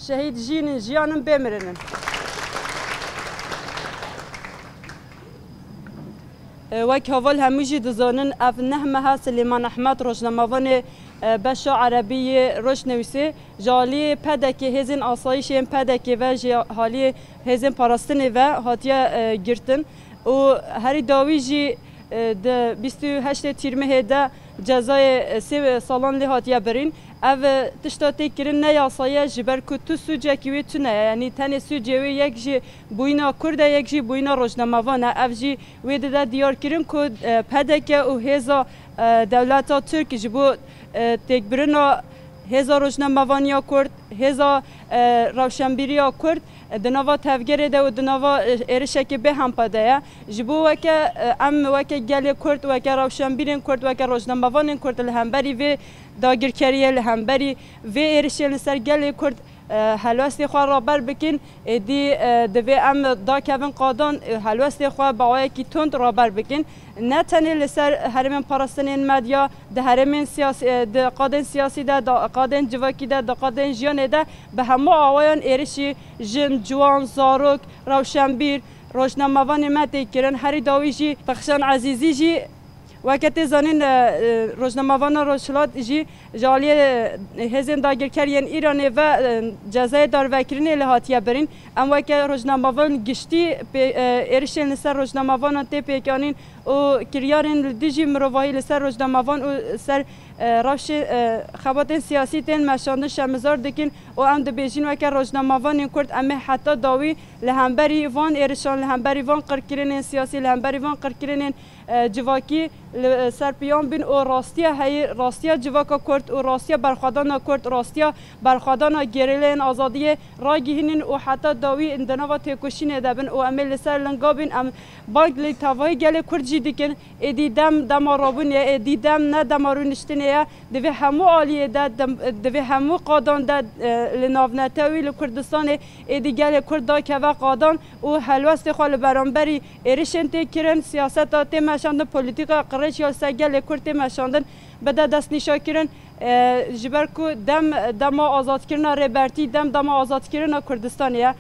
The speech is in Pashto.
شهید جین جیانم بمرنن وک هوال هموجی دزانن اف نحمه سلیمان احمد روشنموان بشا عربی روش نویسه جالی پدکی هزین آسایشین پدکی و حالی هزین پاراستنی و هاتیا گرتن و هری داوی جی ده 28 تیرمه ده جزای 3 سالان لی هاتیا برین او تشتاتی کرن نه یاسایه جبر که تو سوجه کیوی تو نه یعنی تن سوجه وی یک جی بوینا کرده یک جی بوینا روشنموانه او جی وی ده دیار کرن که پدکه و هزا دولتا ترک جبو تکبرنا هزا روشنموانیا کرد هزا روشنبیریا کرد دنوا تفگره ده و دنوا ارشکی به هم پده جبو وکه ام وکه گل کرد وکه روشنبیرین کرد وکه روشنموانین کرد لهمبری و داگرکریه لهمبری و ارشل سر گل کرد حلوستی خواه را بر بکن دی دوی ام دا کبن قادان حلوستی خواه باوی کی تند را بر بکن نه تنی لسر هرمن پاراستنین مدیا ده هرمن سیاسی ده قادن سیاسی ده قادن جواکی ده قادن جیان ده به همه آوایان ارشی جن جوان زاروک روشنبیر روشنموان متی کرن هری داویجی بخشان عزیزی جی وقتی زنین روزنامه‌وان روشلات جی جالی هزین داگرکرین ایرانی و جزای داروکرینی لحاتیه برین اما وقتی روزنامه‌وان گشتی ارشین لسر روزنامه‌وان تی پیکانین و کریارین دیجی مروایی لسر روزنامه‌وان و سر روش خبرات سیاسی تن مشاندن شمزار دکین و ام دبیجین وقتی روزنامه‌وان کرد اما حتی داوی لهمبری وان ارشان لهمبری وان قرکرین سیاسی لهمبری وان قرکرین جواکی سر پیام بین و راستیا هی راستیا جواکا کرد و راستیا برخوادانا کرد راستیا برخوادانا گریلین آزادی راگیهنین و حتی داوی اندنوا تکوشین دبن و عمل سر لنگا بین ام بانک لی توای گله کرد جی دیکن ادی دم رابون یا ادی دم نه دمارونشتنه یا دوی همو عالیه ده دوی همو قادان ده لناونتاوی لکردستان ادی گله کرد دا که و قادان و حلوست خال برانبری ارشن تکرن سیاست تم مشاندن پلیتیک قرش یا سگل کرد مشاندن بده دست نشان کردن جبر کو دم آزاد کردن ربرتی دم آزاد کردن کردستانیه